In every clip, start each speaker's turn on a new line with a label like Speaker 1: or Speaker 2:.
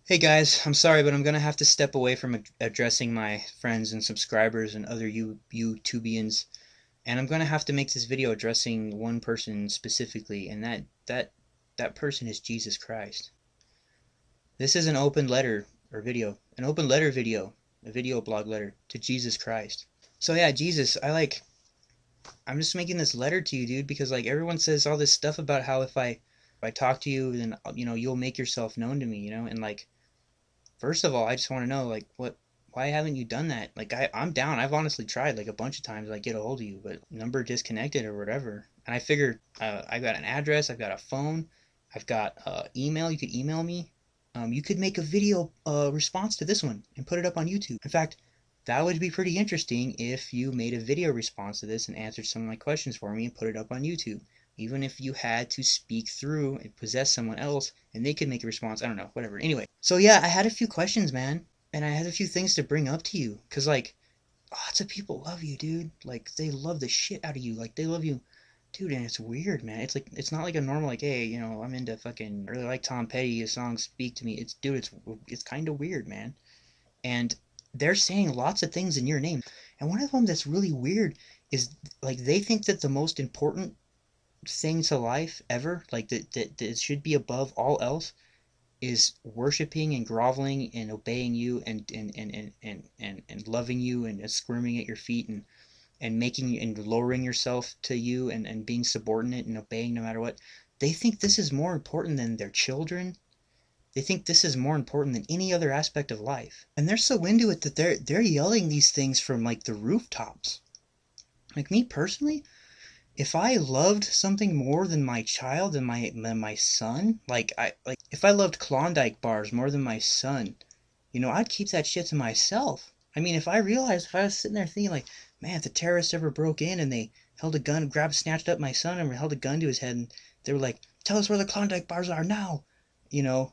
Speaker 1: Hey guys, I'm sorry, but I'm gonna have to step away from addressing my friends and subscribers and other YouTubians, and I'm gonna have to make this video addressing one person specifically, and that person is Jesus Christ. This is an open letter or video, an open letter video, a video blog letter to Jesus Christ. So yeah, Jesus, I'm just making this letter to you, dude, because like everyone says all this stuff about how if I talk to you, then you'll make yourself known to me, and like first of all, I just want to know, like, why haven't you done that? Like, I'm down. I've honestly tried, like, a bunch of times, like, get a hold of you, but number disconnected or whatever. And I figured, I've got an address, I've got a phone, I've got email. You could email me. You could make a video response to this one and put it up on YouTube. In fact, that would be pretty interesting if you made a video response to this and answered some of my questions for me and put it up on YouTube. Even if you had to speak through and possess someone else and they could make a response. I don't know, whatever. Anyway, so yeah, I had a few questions, man. And I had a few things to bring up to you. Cause like, lots of people love you, dude. Like, they love the shit out of you. Like, they love you. Dude, and it's weird, man. It's like, it's not like a normal, like, hey, I'm into fucking, I really like Tom Petty, his songs speak to me. It's kind of weird, man. And they're saying lots of things in your name. And one of them that's really weird is, like, they think that the most important thing to life ever, like that should be above all else, is worshiping and groveling and obeying you and loving you and squirming at your feet and making and lowering yourself to you and being subordinate and obeying no matter what. They think this is more important than their children. They think this is more important than any other aspect of life. And they're so into it that they're yelling these things from like the rooftops. Like me personally, if I loved something more than my child and my son, like if I loved Klondike bars more than my son, I'd keep that shit to myself. I mean, if I was sitting there thinking like, man, if the terrorists ever broke in and they held a gun, snatched up my son and held a gun to his head and they were like, tell us where the Klondike bars are now, you know,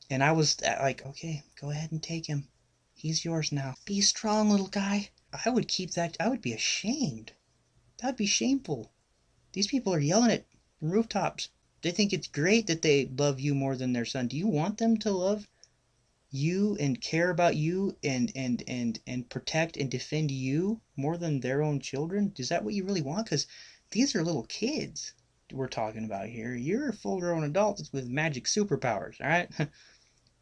Speaker 1: and I was like, okay, go ahead and take him. He's yours now. Be strong, little guy. I would keep that. I would be ashamed. That'd be shameful. These people are yelling it from rooftops. They think it's great that they love you more than their son. Do you want them to love you and care about you and protect and defend you more than their own children? Is that what you really want? Because these are little kids we're talking about here. You're a full-grown adult with magic superpowers, all right?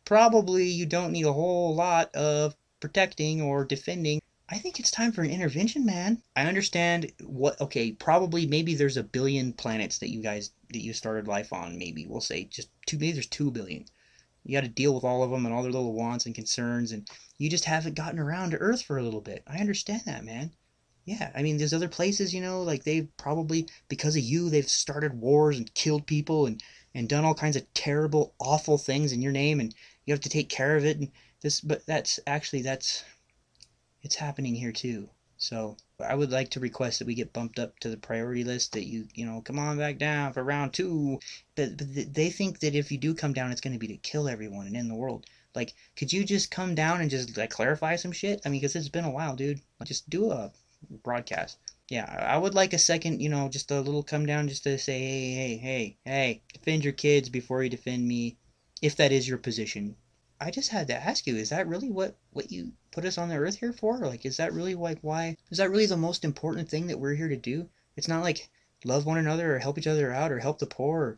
Speaker 1: Probably you don't need a whole lot of protecting or defending. I think it's time for an intervention, man. I understand okay, probably maybe there's a billion planets that you started life on, maybe. We'll say just two, maybe there's 2 billion. You got to deal with all of them and all their little wants and concerns, and you just haven't gotten around to Earth for a little bit. I understand that, man. Yeah, I mean, there's other places, like they've probably, because of you, they've started wars and killed people and done all kinds of terrible, awful things in your name, and you have to take care of it. And but that's it's happening here too. So I would like to request that we get bumped up to the priority list. That come on back down for round two. But they think that if you do come down, it's going to be to kill everyone and end the world. Like, could you just come down and just like clarify some shit? I mean, because it's been a while, dude. Just do a broadcast. Yeah, I would like a second, just a little come down just to say, hey, defend your kids before you defend me, if that is your position. I just had to ask you, is that really what you put us on the earth here for? Like, is that really like why? Is that really the most important thing that we're here to do? It's not like love one another or help each other out or help the poor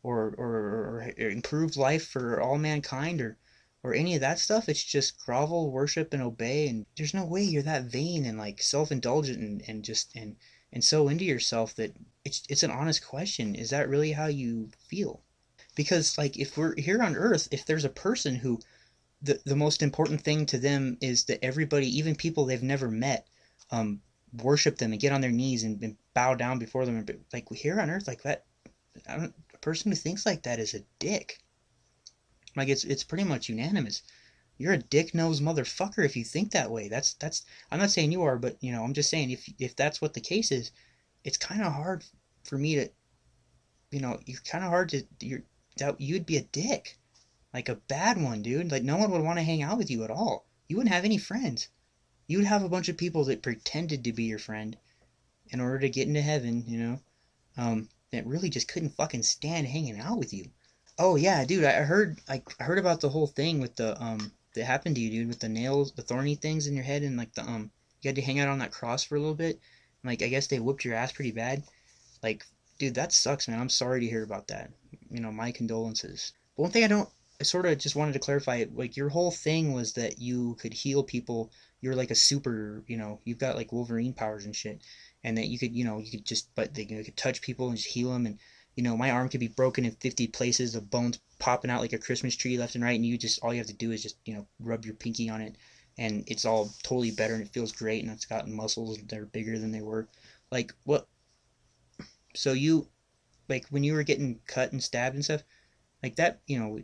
Speaker 1: or improve life for all mankind or any of that stuff. It's just grovel, worship, and obey. And there's no way you're that vain and like self-indulgent and so into yourself that it's an honest question. Is that really how you feel? Because like if we're here on earth, if there's a person who the most important thing to them is that everybody, even people they've never met, um worship them and get on their knees and bow down before them, like here on earth, like that, a person who thinks like that is a dick. Like it's pretty much unanimous. You're a dick-nosed motherfucker if you think that way. That's I'm not saying you are, but I'm just saying if that's what the case is, it's kind of hard for me to, you're kind of hard to, you'd be a dick. Like a bad one, dude. Like no one would want to hang out with you at all. You wouldn't have any friends. You would have a bunch of people that pretended to be your friend in order to get into heaven, that really just couldn't fucking stand hanging out with you. Oh yeah, dude, I heard about the whole thing with the that happened to you, dude, with the nails, the thorny things in your head, and like the you had to hang out on that cross for a little bit. Like I guess they whooped your ass pretty bad. Like, dude, that sucks, man. I'm sorry to hear about that. You know, my condolences. But one thing I sort of just wanted to clarify, like your whole thing was that you could heal people. You're like a super, you know, you've got like Wolverine powers and shit, and that you could, you know, you could just, but they, you could touch people and just heal them, and you know, my arm could be broken in 50 places, the bones popping out like a Christmas tree left and right, and you just all you have to do is just, you know, rub your pinky on it, and it's all totally better, and it feels great, and it's got muscles that are bigger than they were. Like what? So you like when you were getting cut and stabbed and stuff like that, you know,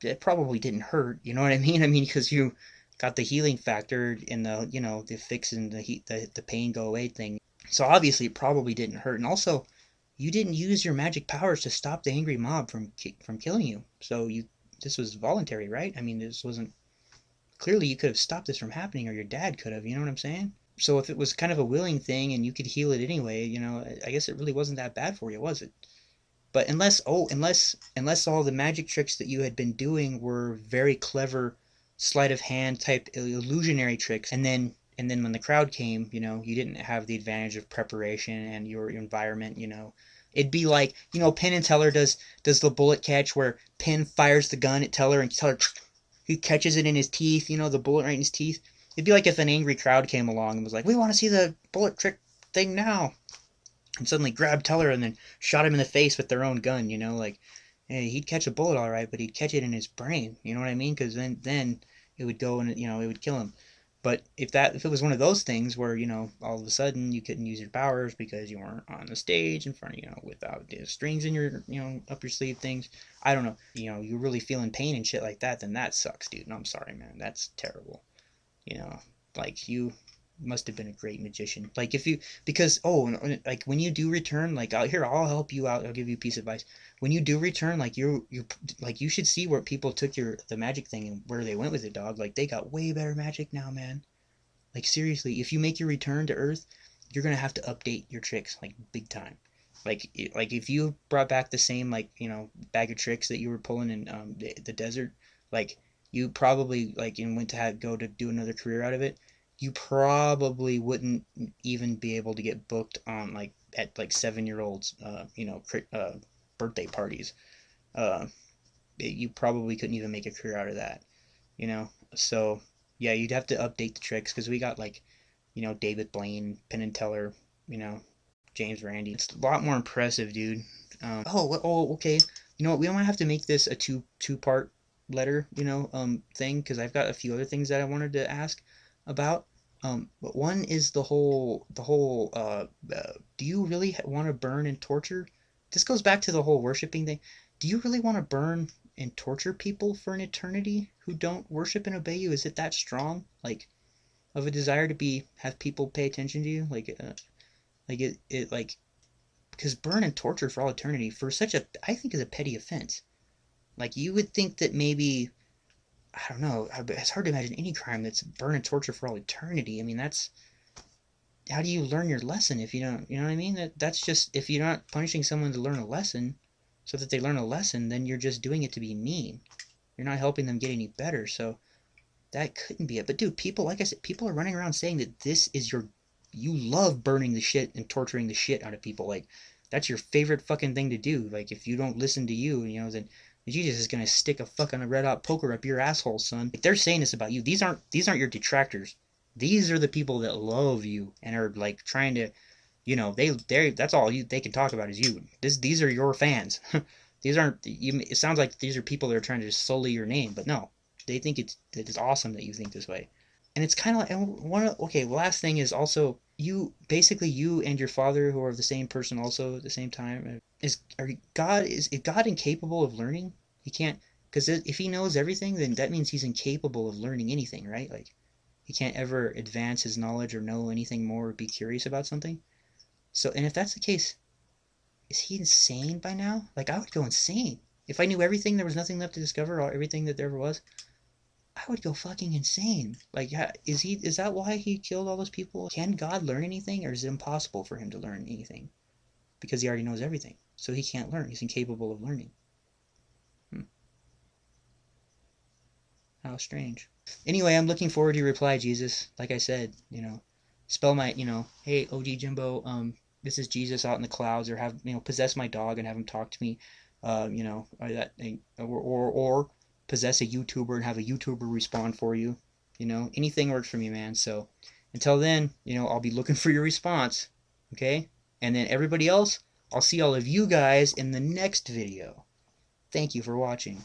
Speaker 1: it probably didn't hurt. You know what I mean? I mean, because you got the healing factor in the, you know, the fixing the heat, the pain go away thing. So obviously, it probably didn't hurt. And also, you didn't use your magic powers to stop the angry mob from killing you. So you this was voluntary, right? I mean, this wasn't clearly you could have stopped this from happening, or your dad could have. You know what I'm saying? So if it was kind of a willing thing and you could heal it anyway, you know, I guess it really wasn't that bad for you, was it? But unless all the magic tricks that you had been doing were very clever sleight of hand type illusionary tricks, and then when the crowd came, you know, you didn't have the advantage of preparation and your environment, you know. It'd be like, you know, Penn and Teller does the bullet catch where Penn fires the gun at Teller and Teller he catches it in his teeth, you know, the bullet right in his teeth. It'd be like if an angry crowd came along and was like, "We want to see the bullet trick thing now." And suddenly grabbed Teller and then shot him in the face with their own gun, you know, like he'd catch a bullet all right, but he'd catch it in his brain, you know what I mean? Because then it would go and, you know, it would kill him. But if it was one of those things where, you know, all of a sudden you couldn't use your powers because you weren't on the stage in front of, you know, without the strings in your, you know, up your sleeve things, I don't know, you know, you're really feeling pain and shit like that, then that sucks, dude. No, I'm sorry, man, that's terrible. You know, like you must have been a great magician. Like if you because like when you do return, like I'll help you out. I'll give you a piece of advice. When you do return, like you like you should see where people took the magic thing and where they went with it, dog. Like they got way better magic now, man. Like seriously, if you make your return to Earth, you're gonna have to update your tricks like big time. Like if you brought back the same like you know bag of tricks that you were pulling in the desert, like you probably like and went to go to do another career out of it, you probably wouldn't even be able to get booked on like at like 7 year olds you know birthday parties. Uh, you probably couldn't even make a career out of that, you know. So yeah, you'd have to update the tricks because we got like you know David Blaine, Penn and Teller, you know James Randi. It's a lot more impressive, dude. Okay. You know what? We might have to make this a two part letter, you know, thing because I've got a few other things that I wanted to ask about. But one is do you really want to burn and torture? This goes back to the whole worshiping thing. Do you really want to burn and torture people for an eternity who don't worship and obey you? Is it that strong? Like of a desire to be have people pay attention to you? Like it like because burn and torture for all eternity for such a I think is a petty offense. Like you would think that maybe I don't know. It's hard to imagine any crime that's burn and torture for all eternity. I mean, that's how do you learn your lesson if you don't? You know what I mean? That's just if you're not punishing someone to learn a lesson, so that they learn a lesson, then you're just doing it to be mean. You're not helping them get any better. So that couldn't be it. But dude, people like I said, people are running around saying that this is your you love burning the shit and torturing the shit out of people. Like that's your favorite fucking thing to do. Like if you don't listen to you, you know, then Jesus is gonna stick a fucking red hot poker up your asshole, son. Like they're saying this about you. These aren't your detractors. These are the people that love you and are like trying to, you know, they that's all they can talk about is you. These are your fans. These aren't you. It sounds like these are people that are trying to sully your name, but no, they think it's awesome that you think this way. And it's kind of like and okay. Last thing is also you and your father who are the same person also at the same time is God incapable of learning? He can't because if he knows everything, then that means he's incapable of learning anything, right? Like he can't ever advance his knowledge or know anything more or be curious about something. So, and if that's the case, is he insane by now? Like I would go insane if I knew everything. There was nothing left to discover, or everything that there ever was. I would go fucking insane. Like, yeah, is that why he killed all those people? Can God learn anything, or is it impossible for him to learn anything because he already knows everything? So he can't learn. He's incapable of learning. How strange. Anyway, I'm looking forward to your reply, Jesus. Like I said, spell my, hey, OGjimbo, this is Jesus out in the clouds, or have, possess my dog and have him talk to me, or that, or possess a YouTuber and have a YouTuber respond for you. Anything works for me, man. So until then, I'll be looking for your response. Okay? And then everybody else, I'll see all of you guys in the next video. Thank you for watching.